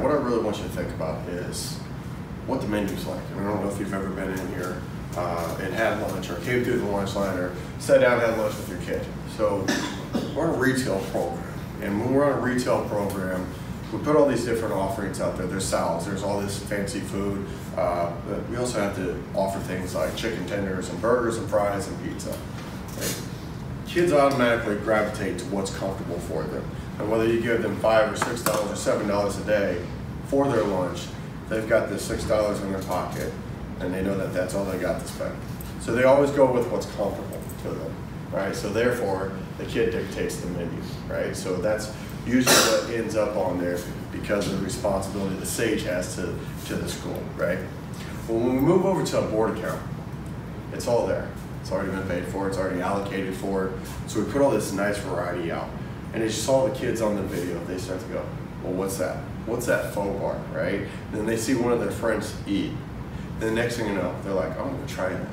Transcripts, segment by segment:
What I really want you to think about is what the menu's like. And I don't know if you've ever been in here and had lunch or came through the lunch line or sat down and had lunch with your kid. So we're on a retail program. And when we're on a retail program, we put all these different offerings out there. There's salads, there's all this fancy food. But we also have to offer things like chicken tenders and burgers and fries and pizza. Right? Kids automatically gravitate to what's comfortable for them. And whether you give them $5 or $6 or $7 a day for their lunch, they've got this $6 in their pocket and they know that that's all they got to spend. So they always go with what's comfortable to them, right? So therefore, the kid dictates the menu, right? So that's usually what ends up on there because of the responsibility the SAGE has to the school, right? Well, when we move over to a board account, it's all there. It's already been paid for, it's already allocated for. So we put all this nice variety out. And as you saw the kids on the video, they start to go, well, what's that? What's that faux bar, right? And then they see one of their friends eat. And the next thing you know, they're like, oh, I'm gonna try that.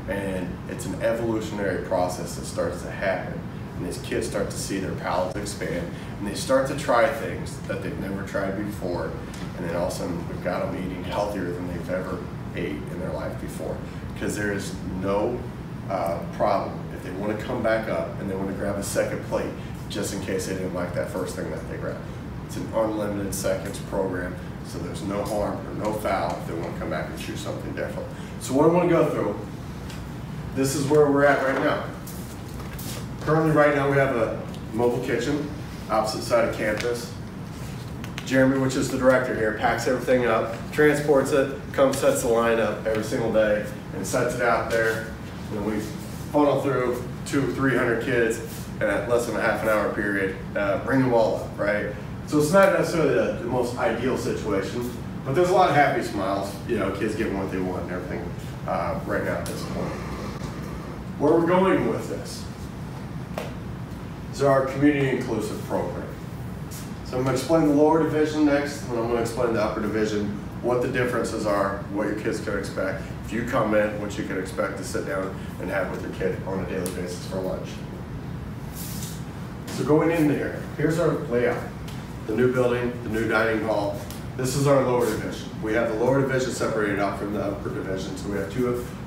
And it's an evolutionary process that starts to happen. And these kids start to see their palates expand, and they start to try things that they've never tried before. And then all of a sudden, we've got them eating healthier than they've ever ate in their life before. Because there is no problem if they want to come back up and they want to grab a second plate, just in case they didn't like that first thing that they grabbed. It's an unlimited seconds program, so there's no harm or no foul if they want to come back and choose something different. So what I want to go through, this is where we're at right now. Currently right now we have a mobile kitchen opposite side of campus. Jeremy, which is the director here, packs everything up, transports it, comes, sets the line up every single day, and sets it out there. And then we funnel through 200-300 kids at less than a half an hour period, bring them all up, right? So it's not necessarily the most ideal situation, but there's a lot of happy smiles, you know, kids getting what they want and everything right now at this point. Where we're going with this is our community inclusive program. So I'm going to explain the lower division next, and I'm going to explain the upper division, what the differences are, what your kids can expect. If you come in, what you can expect to sit down and have with your kid on a daily basis for lunch. So going in there, here's our layout. The new building, the new dining hall. This is our lower division. We have the lower division separated out from the upper division, so we have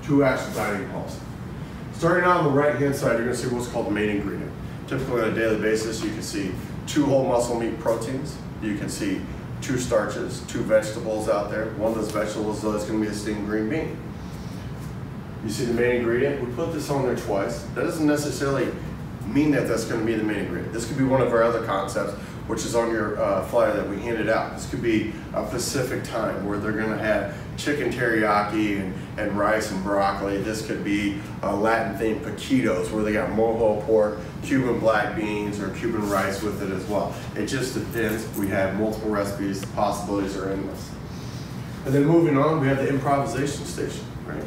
two actual dining halls. Starting out on the right-hand side, you're going to see what's called the main ingredient. Typically on a daily basis, you can see 2 whole muscle meat proteins. You can see 2 starches, 2 vegetables out there. One of those vegetables is going to be a steamed green bean. You see the main ingredient? We put this on there twice. That doesn't necessarily mean that that's going to be the main ingredient. This could be one of our other concepts, which is on your flyer that we handed out. This could be a Pacific time where they're going to have chicken teriyaki and rice and broccoli. This could be Latin themed taquitos where they got mojo pork, Cuban black beans, or Cuban rice with it as well. It just depends. We have multiple recipes. The possibilities are endless. And then moving on, we have the improvisation station, right?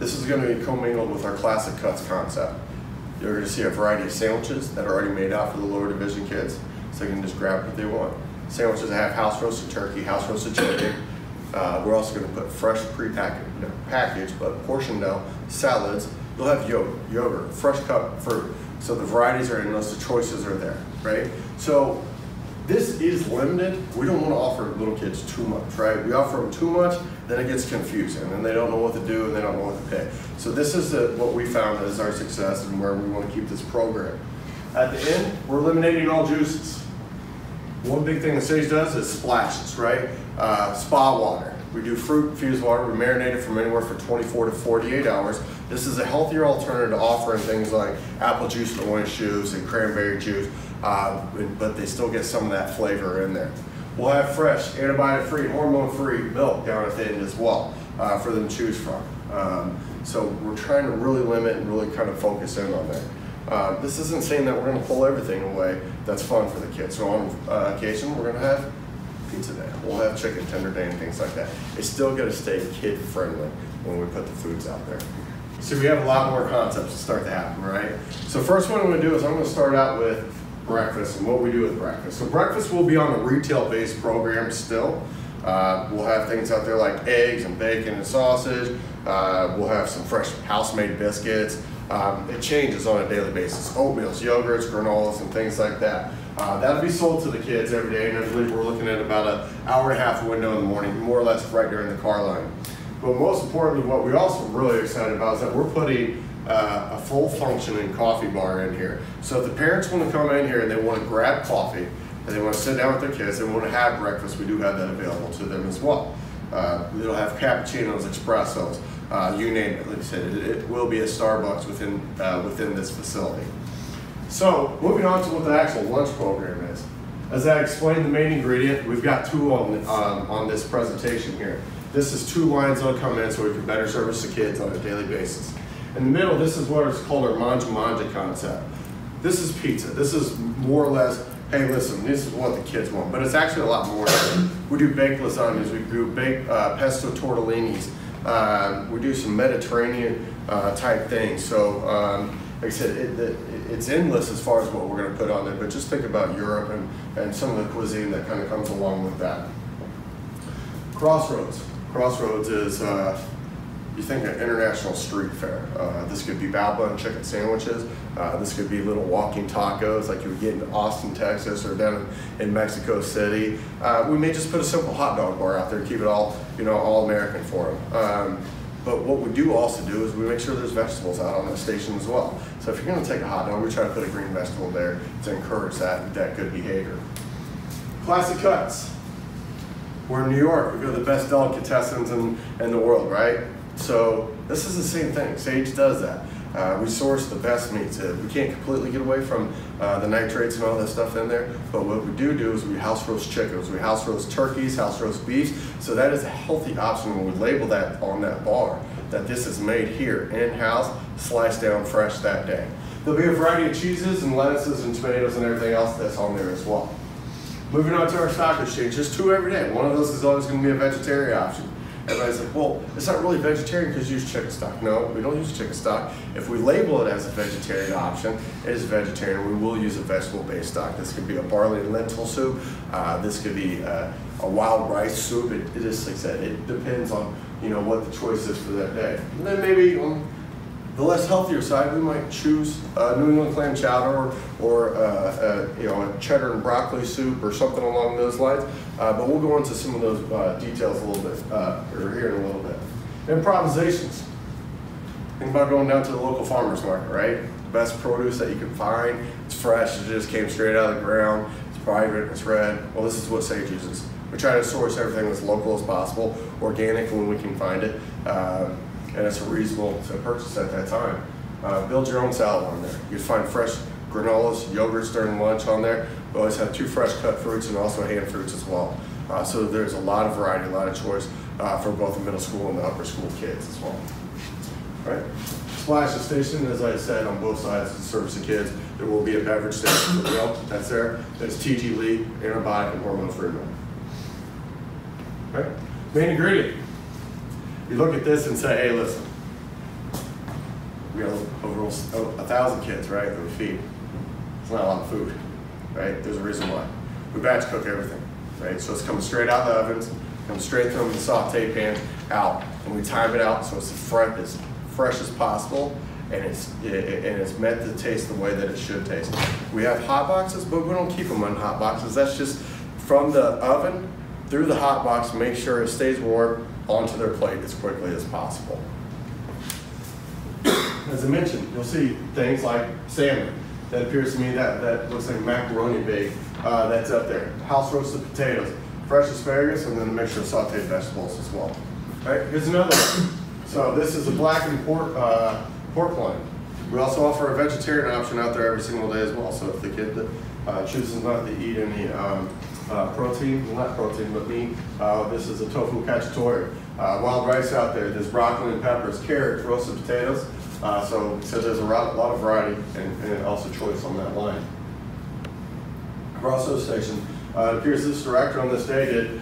This is going to be commingled with our classic cuts concept. You're going to see a variety of sandwiches that are already made out for the lower division kids, so they can just grab what they want. Sandwiches that have house roasted turkey, house roasted chicken. We're also going to put fresh packaged but portioned out salads. You'll have yogurt, fresh cut fruit. So the varieties are endless, the choices are there, right? So this is limited. We don't want to offer little kids too much, right? We offer them too much, then it gets confusing, and they don't know what to do, and they don't know what to pick. So this is what we found as our success and where we want to keep this program. At the end, we're eliminating all juices. One big thing the SAGE does is splashes, right? Spa water. We do fruit-infused water. We marinate it from anywhere from 24 to 48 hours. This is a healthier alternative to offering things like apple juice and orange juice and cranberry juice, but they still get some of that flavor in there. We'll have fresh, antibiotic-free, hormone-free milk down at the end as well for them to choose from. So we're trying to really limit and really kind of focus in on there. This isn't saying that we're going to pull everything away that's fun for the kids. So on occasion, we're going to have pizza day. We'll have chicken tender day and things like that. It's still going to stay kid-friendly when we put the foods out there. So we have a lot more concepts to start to happen, right? So first one I'm going to do is I'm going to start out with breakfast and what we do with breakfast. So breakfast will be on a retail-based program still. We'll have things out there like eggs and bacon and sausage. We'll have some fresh house-made biscuits. It changes on a daily basis. Oatmeals, yogurts, granolas, and things like that. That'll be sold to the kids every day, and I believe we're looking at about an hour and a half window in the morning, more or less right during the car line. But most importantly, what we're also really excited about is that we're putting a full functioning coffee bar in here. So if the parents want to come in here and they want to grab coffee, and they want to sit down with their kids, they want to have breakfast, we do have that available to them as well. We'll have cappuccinos, espressos, you name it. Like I said, it will be a Starbucks within this facility. So moving on to what the actual lunch program is. As I explained the main ingredient, we've got two on this presentation here. This is 2 lines that'll come in so we can better service the kids on a daily basis. In the middle, this is what is called our manja concept. This is pizza. This is more or less, hey listen, this is what the kids want, but it's actually a lot more. We do baked lasagnas, we do baked pesto tortellinis, we do some Mediterranean type things. So like I said, it's endless as far as what we're going to put on there, but just think about Europe and some of the cuisine that kind of comes along with that. Crossroads. Crossroads is, you think of international street fare. This could be bao bun chicken sandwiches. This could be little walking tacos like you would get in Austin, Texas, or down in Mexico City. We may just put a simple hot dog bar out there and keep it all, all American for them. But what we do also do is we make sure there's vegetables out on the station as well. So if you're going to take a hot dog, we try to put a green vegetable there to encourage that good behavior. Classic cuts. We're in New York. We've got the best delicatessens in the world, right? So this is the same thing. Sage does that. We source the best meats. We can't completely get away from the nitrates and all that stuff in there, but what we do is we house roast chickens, we house roast turkeys, house roast beefs, so that is a healthy option when we label that on that bar, that this is made here in-house, sliced down fresh that day. There'll be a variety of cheeses and lettuces and tomatoes and everything else that's on there as well. Moving on to our stock exchange, just 2 every day. One of those is always going to be a vegetarian option. Everybody's like, well, it's not really vegetarian because you use chicken stock. No, we don't use chicken stock. If we label it as a vegetarian option, it is vegetarian. We will use a vegetable-based stock. This could be a barley and lentil soup. This could be a wild rice soup. It is, like I said, it depends on what the choice is for that day. And then maybe on the less healthier side, we might choose New England clam chowder or a cheddar and broccoli soup or something along those lines. But we'll go into some of those details a little bit here in a little bit. Improvisations. Think about going down to the local farmer's market, right? Best produce that you can find. It's fresh. It just came straight out of the ground. It's private. It's red. Well, this is what Sage uses. We try to source everything as local as possible, organic when we can find it. And it's reasonable to purchase at that time. Build your own salad on there. You find fresh granolas, yogurts during lunch on there. We always have 2 fresh cut fruits and also hand fruits as well. So there's a lot of variety, a lot of choice for both the middle school and the upper school kids as well. All right. Splash station, as I said, on both sides to service the kids. There will be a beverage station for milk that's there. There's TG Lee, antibiotic, and hormone-free milk. All right. Main ingredient. You look at this and say, hey, listen, we got over 1,000 kids, right, that we feed. It's not a lot of food, right? There's a reason why. We batch cook everything, right? So it's coming straight out of the ovens, comes straight from the saute pan out, and we time it out so it's as fresh as possible, and it's meant to taste the way that it should taste. We have hot boxes, but we don't keep them on hot boxes. That's just from the oven through the hot box, make sure it stays warm, onto their plate as quickly as possible. As I mentioned, you'll see things like salmon. That appears to me that looks like macaroni bake that's up there. House roasted potatoes, fresh asparagus, and then a mixture of sauteed vegetables as well. All right, here's another one. So this is a blackened pork loin. We also offer a vegetarian option out there every single day as well. So if the kid chooses not to eat any protein, well, not protein, but meat. This is a tofu cacciatore. Wild rice out there. There's broccoli and peppers, carrots, roasted potatoes. So there's a lot of variety and also choice on that line. Crossroads station. It appears this director on this day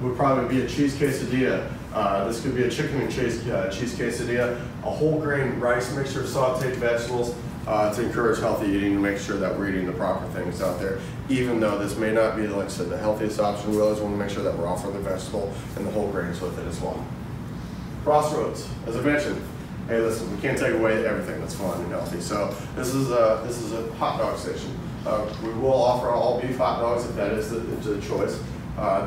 would probably be a cheese quesadilla. This could be a chicken and cheese quesadilla, a whole grain rice mixture of sauteed vegetables, to encourage healthy eating and make sure that we're eating the proper things out there. Even though this may not be, like I said, the healthiest option, we always want to make sure that we're offering the vegetable and the whole grains with it as well. Crossroads, as I mentioned, hey, listen, we can't take away everything that's fun and healthy. So this is a hot dog station. We will offer all beef hot dogs if that is the choice.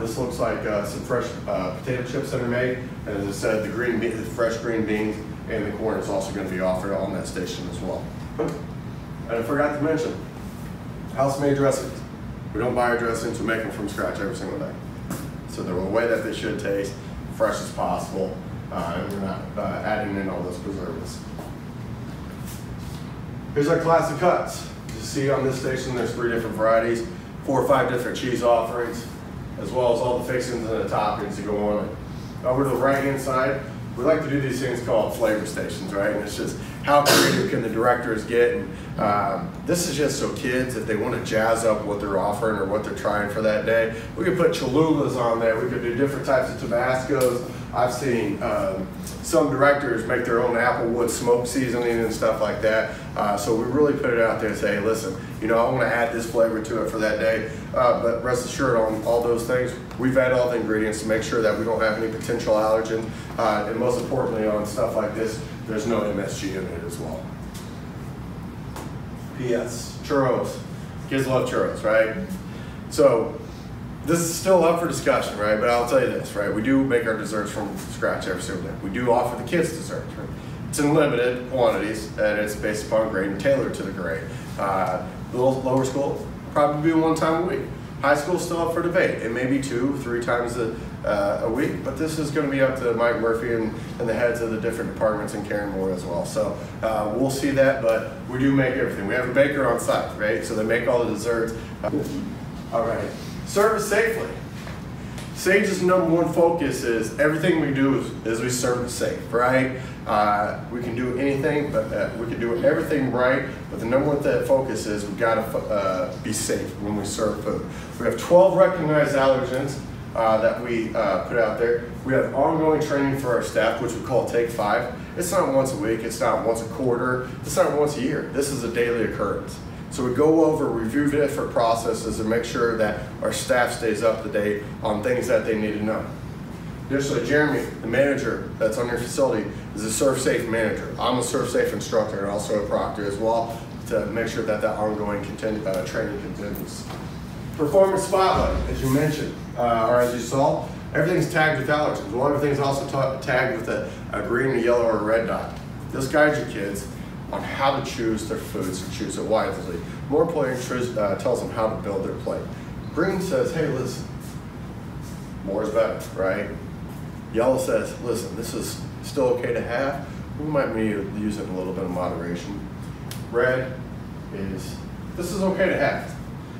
This looks like some fresh potato chips that are made, and as I said, the fresh green beans and the corn is also going to be offered on that station as well. And I forgot to mention, house-made dressings. We don't buy our dressings, we make them from scratch every single day. So they're the way that they should taste, fresh as possible, and we're not adding in all those preservatives. Here's our classic cuts. You see on this station there's 3 different varieties, 4 or 5 different cheese offerings, as well as all the fixings and the toppings to go on it. Over to the right-hand side, we like to do these things called flavor stations, right? And it's just how creative can the directors get? And this is just so kids, if they want to jazz up what they're offering or what they're trying for that day, we could put Cholulas on there. We could do different types of Tabascos. I've seen some directors make their own applewood smoke seasoning and stuff like that. So we really put it out there and say, hey, listen, you know, I want to add this flavor to it for that day. But rest assured on all those things, we've added all the ingredients to make sure that we don't have any potential allergens. And most importantly, on stuff like this, there's no MSG in it as well. P.S. Churros. Kids love churros, right? So this is still up for discussion, right? But I'll tell you this, right? We do make our desserts from scratch every single day. We do offer the kids desserts, right? It's in limited quantities, and it's based upon grade and tailored to the grade. Little lower school, probably be 1 time a week. High school still up for debate. It may be 2, 3 times a week, but this is going to be up to Mike Murphy and the heads of the different departments and Karen Moore as well. So we'll see that, but we do make everything. We have a baker on site, right? So they make all the desserts. All right. Serve it safely. Sage's #1 focus is everything we do is we serve it safe, right? We can do anything, but we can do everything right. But the #1 focus is we gotta be safe when we serve food. We have 12 recognized allergens that we put out there. We have ongoing training for our staff, which we call Take 5. It's not once a week. It's not once a quarter. It's not once a year. This is a daily occurrence. So we go over, review different processes, and make sure that our staff stays up to date on things that they need to know. Additionally, Jeremy, the manager that's on your facility, is a Serve Safe manager. I'm a Serve Safe instructor and also a proctor as well to make sure that that ongoing training continues. Performance Spotlight, as you mentioned, or as you saw, everything's tagged with allergens. Well, everything's also tagged with a green, a yellow, or a red dot. This guides your kids on how to choose their foods and choose it wisely. More importantly, tells them how to build their plate. Green says, hey, listen, more is better, right? Yellow says, listen, this is still okay to have. We might need to use it in a little bit of moderation. Red is, this is okay to have,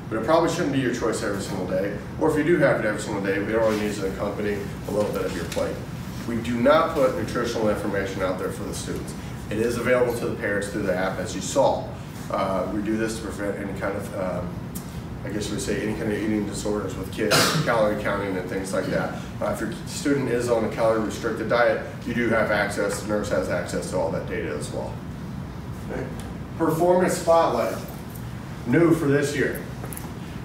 but it probably shouldn't be your choice every single day. Or if you do have it every single day, it only needs to accompany a little bit of your plate. We do not put nutritional information out there for the students. It is available to the parents through the app, as you saw. We do this to prevent any kind of, I guess you would say, any kind of eating disorders with kids, calorie counting and things like that. If your student is on a calorie-restricted diet, you do have access, the nurse has access to all that data as well. Okay. Performance Spotlight, new for this year.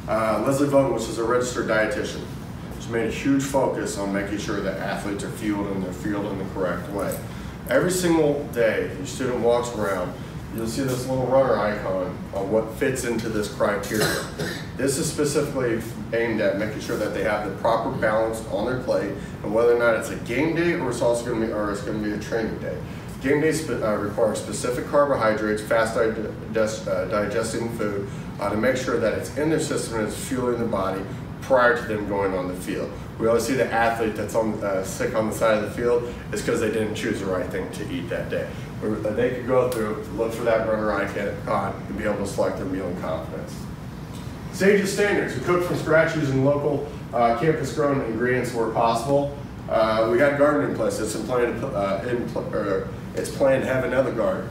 Leslie Vaughn, which is a registered dietitian, has made a huge focus on making sure that athletes are fueled and they're fueled in the correct way. Every single day, your student walks around, you'll see this little runner icon on what fits into this criteria. This is specifically aimed at making sure that they have the proper balance on their plate, and whether or not it's a game day or it's also going to be a training day. Game days require specific carbohydrates, fast digesting food to make sure that it's in their system and it's fueling the body prior to them going on the field. We always see the athlete that's sick on the side of the field is because they didn't choose the right thing to eat that day. They could go through, look for that runner icon, and be able to select their meal in confidence. Sage's Standards. We cook from scratch using local campus-grown ingredients where possible. We got garden in place. It's planned to have another garden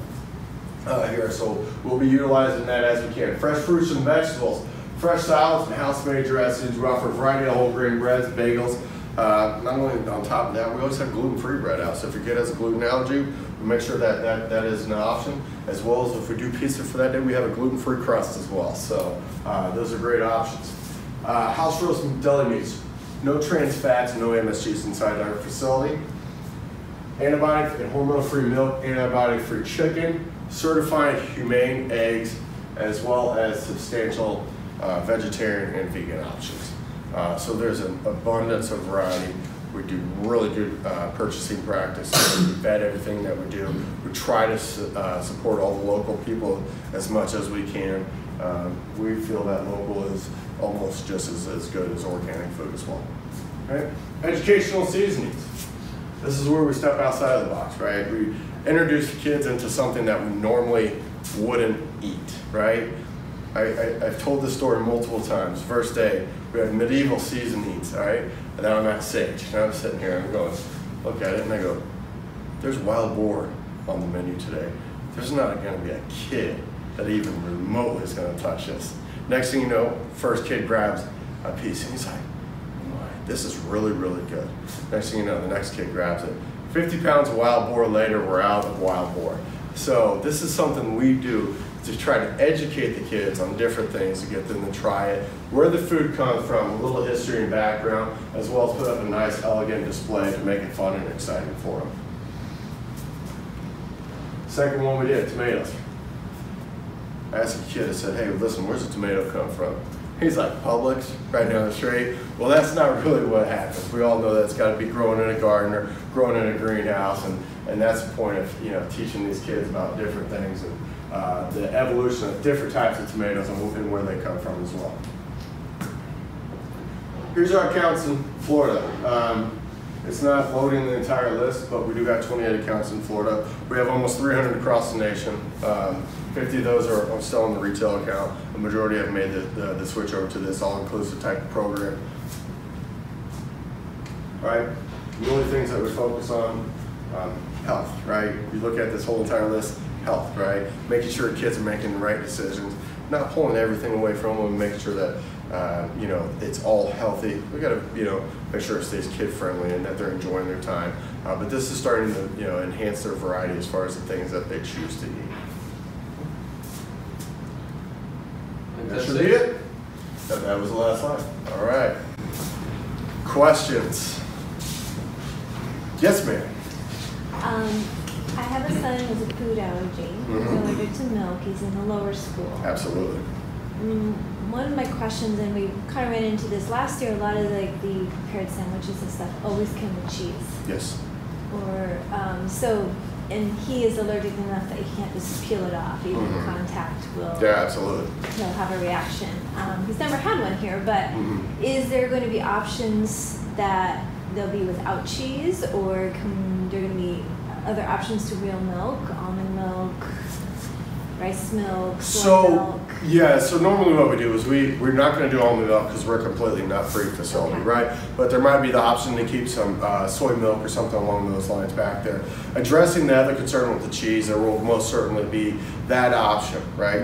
here, so we'll be utilizing that as we can. Fresh fruits and vegetables, fresh salads, and house-made dressings. We offer a variety of whole grain breads, bagels. Not only on top of that, we always have gluten-free bread out. So if your kid has a gluten allergy, we make sure that is an option. As well as if we do pizza for that day, we have a gluten-free crust as well. So those are great options. House roast and deli meats. No trans fats, no MSGs inside our facility. antibiotic and hormone-free milk, antibiotic-free chicken, certified humane eggs, as well as substantial vegetarian and vegan options. So there's an abundance of variety. We do really good purchasing practices. We vet everything that we do. We try to support all the local people as much as we can. We feel that local is almost just as good as organic food as well. Right? Educational seasonings. This is where we step outside of the box, right? We introduce kids into something that we normally wouldn't eat, right? I've told this story multiple times. First day, we had medieval seasonings, all right? And then I'm at Sage, and I'm sitting here, and I'm going, look at it, and I go, there's wild boar on the menu today. There's not gonna be a kid that even remotely is gonna touch this. Next thing you know, first kid grabs a piece, and he's like, oh my, this is really, really good. Next thing you know, the next kid grabs it. 50 pounds of wild boar later, we're out of wild boar. So this is something we do to try to educate the kids on different things, to get them to try it, where the food comes from, a little history and background, as well as put up a nice, elegant display to make it fun and exciting for them. Second one we did, tomatoes. I asked a kid, I said, hey, listen, where's the tomato come from? He's like, Publix, right down the street. Well, that's not really what happens. We all know that it's got to be grown in a garden or grown in a greenhouse, and that's the point of teaching these kids about different things and the evolution of different types of tomatoes and where they come from as well. Here's our accounts in Florida. It's not loading the entire list, but we do got 28 accounts in Florida. We have almost 300 across the nation. 50 of those are still on the retail account. The majority have made the switch over to this all-inclusive type of program. All right, the only things that we focus on, health, right? You look at this whole entire list, health, right? Making sure kids are making the right decisions, not pulling everything away from them, making sure that it's all healthy. We got to make sure it stays kid friendly and that they're enjoying their time. But this is starting to enhance their variety as far as the things that they choose to eat. That should be it. That was the last slide. All right. Questions? Yes, ma'am. I have a son with a food allergy. He's allergic to milk. He's in a lower school. Absolutely. One of my questions, and we kind of ran into this last year, a lot of the prepared sandwiches and stuff always come with cheese. Yes. Or and he is allergic enough that he can't just peel it off. Even contact will. Yeah, absolutely. He'll have a reaction. He's never had one here, but is there going to be options that they'll be without cheese, or there going to be other options to real milk, almond milk, rice milk, soy milk? Yeah, so normally what we do is we're not going to do almond milk because we're a completely nut-free facility, right? But there might be the option to keep some soy milk or something along those lines back there. Addressing the other concern with the cheese, there will most certainly be that option, right?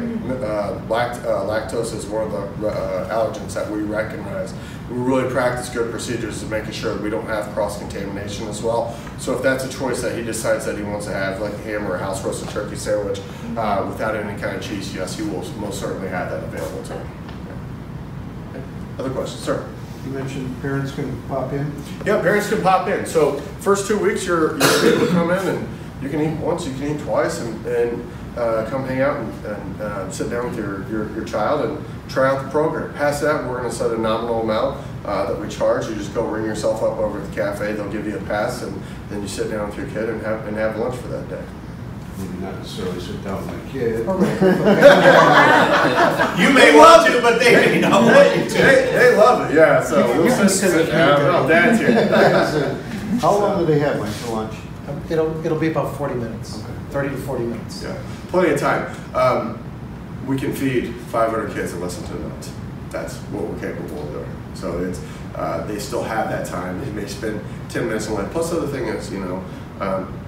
Lactose is one of the allergens that we recognize. We really practice good procedures to making sure that we don't have cross-contamination as well. So if that's a choice that he decides that he wants to have, like a ham or a house-roasted turkey sandwich without any kind of cheese, yes, he will most certainly have that available to him. Okay. Other questions, sir? You mentioned parents can pop in? Yeah, parents can pop in. So first 2 weeks, you're able to come in and you can eat once, you can eat twice, and come hang out and sit down with your child and try out the program. Past that, we're going to set a nominal amount that we charge. You just go ring yourself up over at the cafe. They'll give you a pass, and then you sit down with your kid and have lunch for that day. Maybe not necessarily sit down with my kid. You may want to, but they may not want you to. They love it, yeah. So we'll sit down. Oh, Dad's here. How long do they have for lunch? It'll be about 40 minutes, 30 to 40 minutes. Yeah, plenty of time. We can feed 500 kids and listen to the notes. That's what we're capable of doing. So it's they still have that time. They may spend 10 minutes in line. Plus, the other thing is,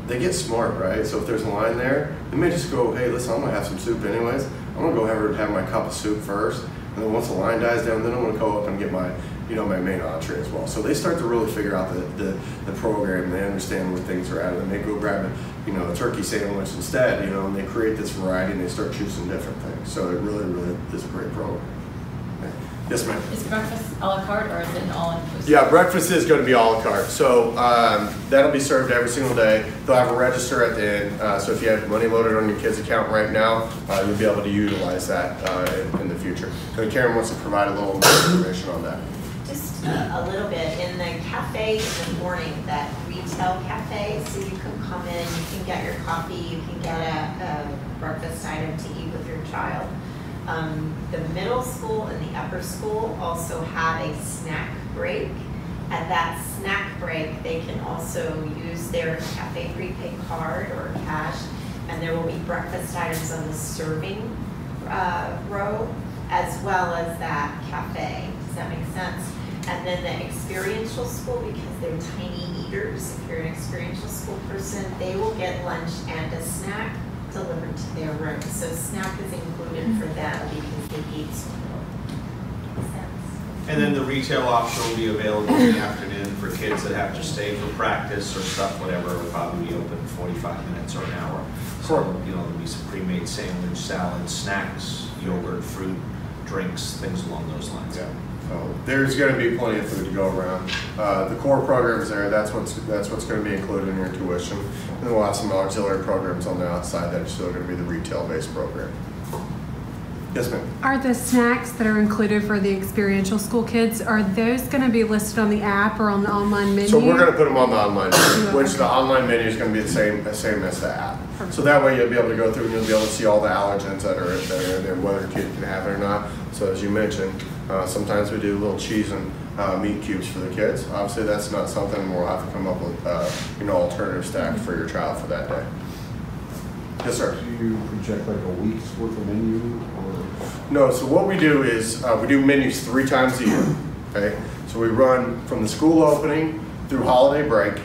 they get smart, right? So if there's a line there, they may just go, hey, listen, I'm gonna have some soup anyways. I'm gonna go have my cup of soup first, and then once the line dies down, then I'm gonna go up and get my my main entree as well. So they start to really figure out the program. They understand where things are at, and they go grab a turkey sandwich instead. And they create this variety and they start choosing different things. So it really, really is a great program. Okay. Yes, ma'am. Is breakfast a la carte or is it an all-inclusive? Yeah, breakfast is going to be a la carte. So that'll be served every single day. They'll have a register at the end. So if you have money loaded on your kid's account right now, you'll be able to utilize that in the future. And Karen wants to provide a little more information on that. Just a little bit. In the cafe in the morning, that retail cafe, so you can come in, you can get your coffee, you can get a breakfast item to eat with your child. The middle school and the upper school also have a snack break. At that snack break, they can also use their cafe prepaid card or cash, and there will be breakfast items on the serving row, as well as that cafe. Does that make sense? And then the experiential school, because they're tiny eaters, if you're an experiential school person, they will get lunch and a snack delivered to their room. So snack is included for them because they eat so little. Makes sense? And then the retail option will be available in the afternoon for kids that have to stay for practice or stuff, whatever. It'll probably be open 45 minutes or an hour. So, there'll be some pre-made sandwich, salad, snacks, yogurt, fruit, drinks, things along those lines. Yeah. So there's going to be plenty of food to go around. The core programs there, that's what's going to be included in your tuition. And then we'll have some auxiliary programs on the outside that are still going to be the retail-based program. Yes, ma'am. Are the snacks that are included for the experiential school kids, are those going to be listed on the app or on the online menu? So we're going to put them on the online menu, which the online menu is going to be the same as the app. Perfect. So that way you'll be able to go through and you'll be able to see all the allergens that are in there, whether a kid can have it or not. So as you mentioned, sometimes we do little cheese and meat cubes for the kids. Obviously that's not something we'll have to come up with alternative stack for your child for that day. Yes, sir. Do you project like a week's worth of menu or? No, so what we do is we do menus 3 times a year, okay? So we run from the school opening through holiday break.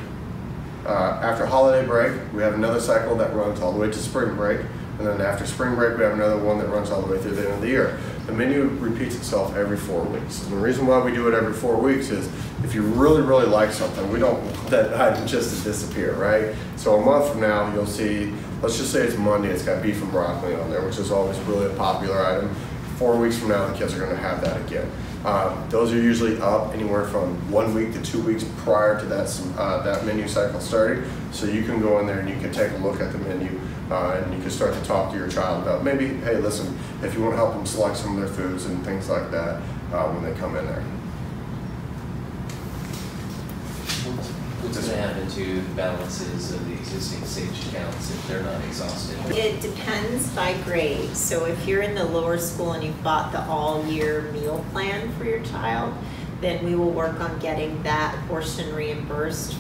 After holiday break, we have another cycle that runs all the way to spring break. And then after spring break, we have another one that runs all the way through the end of the year. The menu repeats itself every 4 weeks. And the reason why we do it every 4 weeks is if you really, really like something, we don't want that item just to disappear, right? So a month from now, you'll see, let's just say it's Monday, it's got beef and broccoli on there, which is always really a popular item. 4 weeks from now, the kids are going to have that again. Those are usually up anywhere from 1 week to 2 weeks prior to that menu cycle starting. So you can go in there and you can take a look at the menu and you can start to talk to your child about maybe, hey, listen, if you want to help them select some of their foods and things like that when they come in there. What's going to happen to the balances of the existing SAGE accounts if they're not exhausted? It depends by grade. So if you're in the lower school and you've bought the all-year meal plan for your child, then we will work on getting that portion reimbursed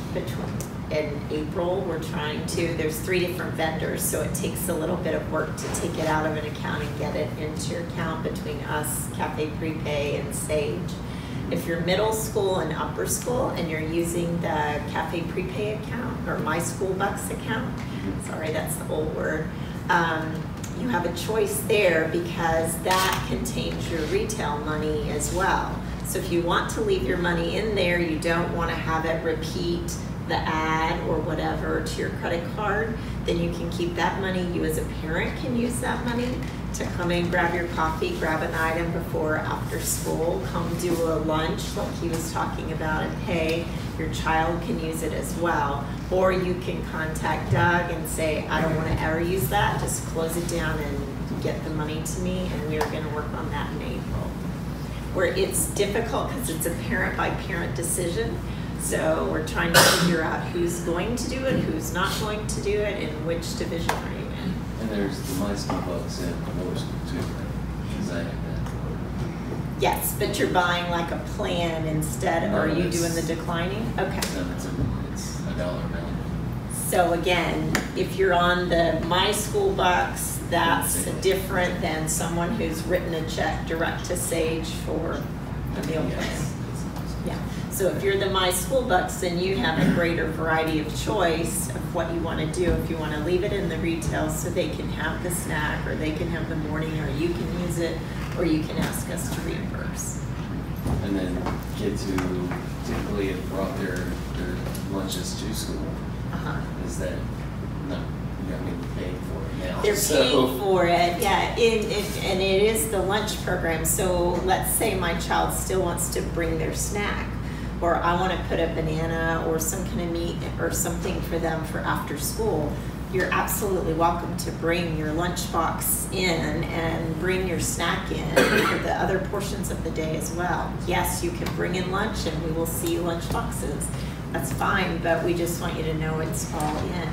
in April. We're trying to, there's 3 different vendors, so it takes a little bit of work to take it out of an account and get it into your account between us, Cafe Prepay, and Sage. If you're middle school and upper school and you're using the Cafe Prepay account or My School Bucks account, sorry, that's the old word, you have a choice there because that contains your retail money as well. So if you want to leave your money in there, you don't want to have it repeat the ad or whatever to your credit card, then you can keep that money. You as a parent can use that money to come in, grab your coffee, grab an item before or after school, come do a lunch like he was talking about and pay. Your child can use it as well. Or you can contact Doug and say, I don't want to ever use that, just close it down and get the money to me, and we are going to work on that in April. Where it's difficult because it's a parent by parent decision. So we're trying to figure out who's going to do it, who's not going to do it, and which division are you in. And there's the My School Bucks and the lower school too, right? Is that Yes, but you're buying like a plan instead, or are you doing the declining? Okay. No, it's a dollar amount. So again, if you're on the My School Bucks, that's different than someone who's written a check direct to Sage for a meal plan. Yeah. So if you're the My School Bucks, then you have a greater variety of choice of what you want to do. If you want to leave it in the retail so they can have the snack, or they can have the morning, or you can use it, or you can ask us to reimburse. And then kids who typically have brought their lunches to school, is that no I mean, paying for it now. They're so- paying for it, yeah, and it is the lunch program, so let's say my child still wants to bring their snack, or I want to put a banana or some kind of meat or something for them for after school. You're absolutely welcome to bring your lunchbox in and bring your snack in for the other portions of the day as well. Yes, you can bring in lunch and we will see lunch boxes. That's fine, but we just want you to know it's all in,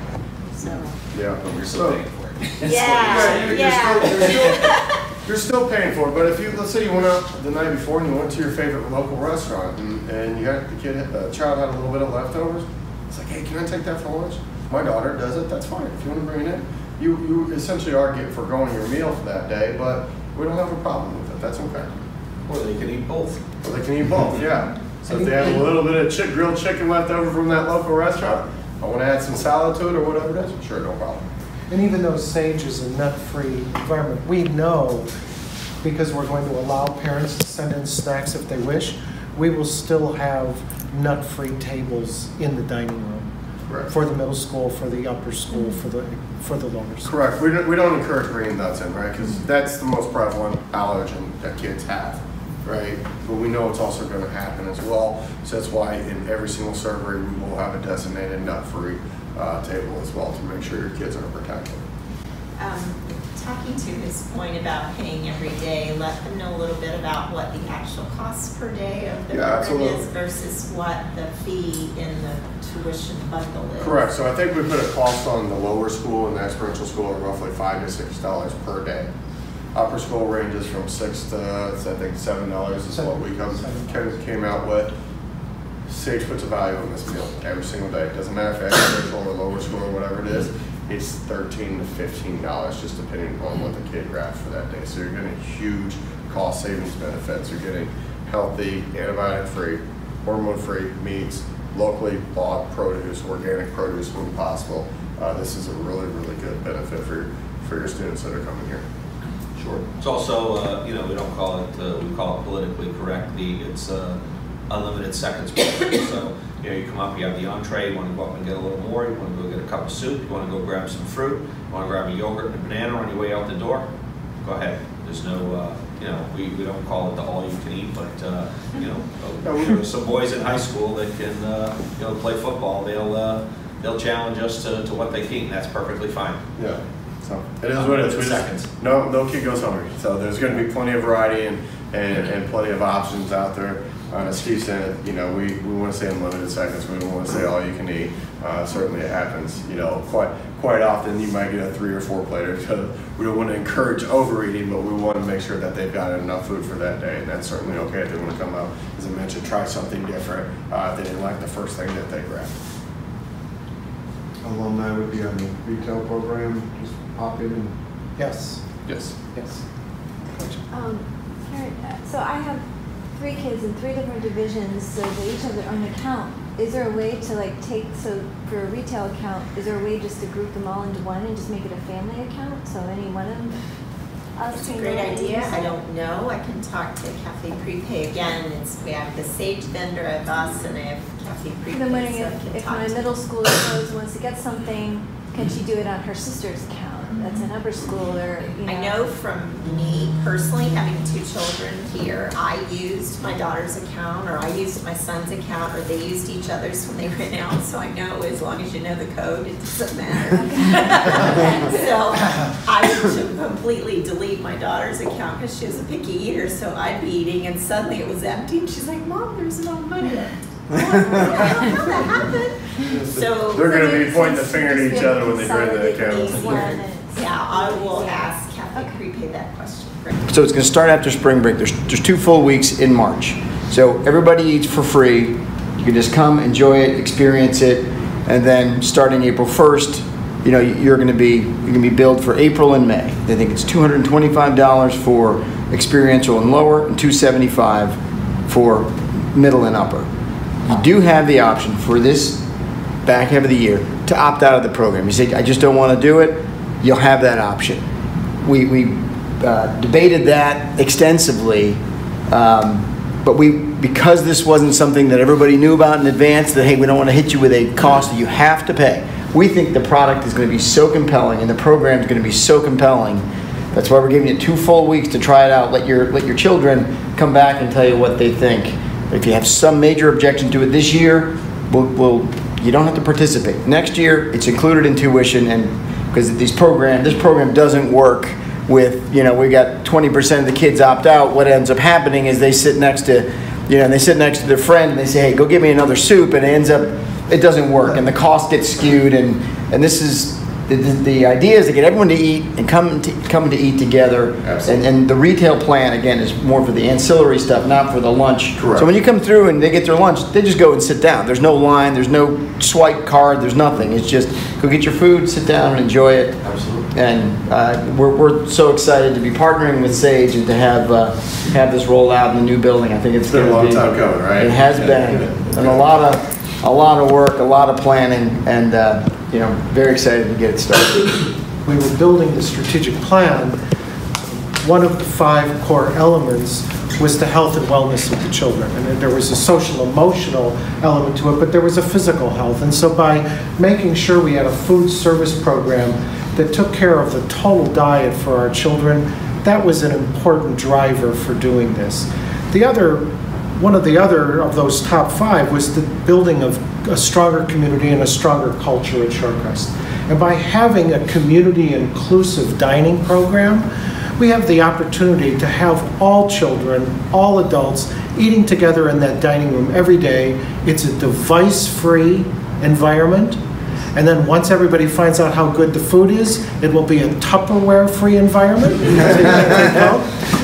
so. Yeah. But we're still paying for it. Yeah, You're still paying for it, but if you, let's say you went out the night before and you went to your favorite local restaurant and you had the child had a little bit of leftovers, it's like, hey, can I take that for lunch? My daughter does it, that's fine. If you want to bring it in, you essentially are foregoing your meal for that day, but we don't have a problem with it, that's okay. Or they can eat both. Or they can eat both, yeah. So if they have a little bit of grilled chicken left over from that local restaurant, I want to add some salad to it or whatever it is, sure, no problem. And even though SAGE is a nut-free environment, we know, because we're going to allow parents to send in snacks if they wish, we will still have nut-free tables in the dining room. Correct. For the middle school, for the upper school, for the lower school. Correct. We don't encourage bringing nuts in, right? Because that's the most prevalent allergen that kids have, right? But we know it's also going to happen as well. So that's why in every single surgery we will have a designated nut-free table as well to make sure your kids are protected. Talking to his point about paying every day, let them know a little bit about what the actual cost per day of the program is versus what the fee in the tuition bundle is. Correct. So I think we put a cost on the lower school and the experiential school of roughly $5 to $6 per day. Upper school ranges from $6 to I think $7 is what we came out with. SAGE puts a value on this meal every single day. It doesn't matter if it's experiential or lower school or whatever it is. It's $13 to $15 just depending on what the kid grabs for that day. So you're getting huge cost savings benefits. You're getting healthy, antibiotic-free, hormone-free meats, locally bought produce, organic produce when possible. This is a really, really good benefit for your students that are coming here. Sure. It's also, we don't call it, we call it politically correct. It's unlimited seconds program. So, you come up, you have the entree, you want to go up and get a little more, you want to go get a cup of soup, you want to go grab some fruit, you want to grab a yogurt and a banana on your way out the door, go ahead. There's no, we don't call it the all you can eat, but, some boys in high school that can, play football, they'll challenge us to what they can eat, and that's perfectly fine. Yeah. So it is what it is. Seconds. No kid goes hungry. So there's going to be plenty of variety and plenty of options out there. As Steve said, we want to say unlimited seconds. We don't want to say all you can eat. Certainly it happens. Quite often you might get a 3 or 4 plater. So we don't want to encourage overeating, but we want to make sure that they've got enough food for that day, and that's certainly okay if they want to come out. As I mentioned, try something different. They didn't like the first thing that they grabbed. Alumni would be on the retail program, just pop in and... Yes. Yes. Yes. Karen, so I have 3 kids in 3 different divisions, so they each have their own account. Is there a way to so for a retail account, is there a way just to group them all into one and just make it a family account? So any one of us That's a can great go idea. use I it? don't know. I can talk to Cafe Prepay again. We have the SAGE vendor, I have us, and I have Cafe Prepay. I'm wondering so I can if talk my to middle school goes wants to get something, can she do it on her sister's account? That's an upper school, or I know from me personally, having 2 children here, I used my daughter's account, or I used my son's account, or they used each other's when they ran out. So I know as long as you know the code, it doesn't matter. So I would completely delete my daughter's account because she was a picky eater. So I'd be eating, and suddenly it was empty, and she's like, "Mom, there's no money." How that happened? So They're going to be pointing the finger at each other when they bring the account. Yeah, I will ask Cafe Prepay that question. So it's going to start after spring break. There's 2 full weeks in March. So everybody eats for free. You can just come, enjoy it, experience it, and then starting April 1st, you're going to be billed for April and May. I think it's $225 for experiential and lower, and $275 for middle and upper. You do have the option for this back half of the year to opt out of the program. You say, I just don't want to do it. You'll have that option. We debated that extensively, but because this wasn't something that everybody knew about in advance, that hey, we don't want to hit you with a cost that you have to pay. we think the product is going to be so compelling and the program is going to be so compelling. That's why we're giving you 2 full weeks to try it out. Let your children come back and tell you what they think. If you have some major objection to it this year, you don't have to participate. Next year, it's included in tuition, and because this program doesn't work with, we got 20% of the kids opt out. What ends up happening is they sit next to their friend and they say, hey, go get me another soup, and it doesn't work, and the cost gets skewed, and this is the idea is to get everyone to eat and come to eat together. And the retail plan, again, is more for the ancillary stuff, not for the lunch. Correct. So when you come through and they get their lunch, they just go and sit down. There's no line, there's no swipe card, there's nothing. It's just go get your food, sit down and enjoy it. Absolutely. And we're so excited to be partnering with Sage and to have this roll out in the new building. I think it's been a long time coming, right? It has been, and a lot of work, a lot of planning, and very excited to get it started. We were building the strategic plan. One of the 5 core elements was the health and wellness of the children. And there was a social emotional element to it, but there was a physical health. And so by making sure we had a food service program that took care of the total diet for our children, that was an important driver for doing this. One of the other of those top 5 was the building of a stronger community and a stronger culture at Shorecrest. And by having a community inclusive dining program, we have the opportunity to have all children, all adults eating together in that dining room every day. It's a device-free environment. And then once everybody finds out how good the food is, it will be a Tupperware-free environment.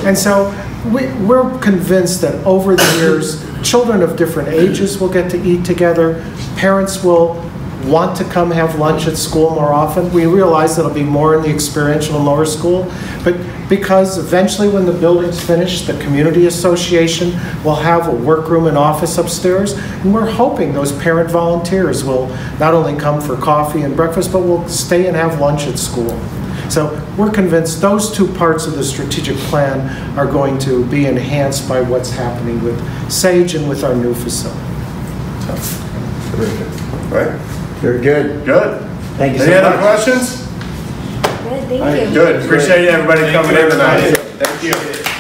And so we're convinced that over the years, children of different ages will get to eat together. Parents will want to come have lunch at school more often. We realize it'll be more in the experiential and lower school, but because eventually when the building's finished, the community association will have a workroom and office upstairs, and we're hoping those parent volunteers will not only come for coffee and breakfast, but will stay and have lunch at school. So we're convinced those 2 parts of the strategic plan are going to be enhanced by what's happening with Sage and with our new facility. Very good. Right? Very good. Good. Thank you so much. Any other much. questions? Good, thank you. Good. Appreciate everybody coming in tonight. Thank you.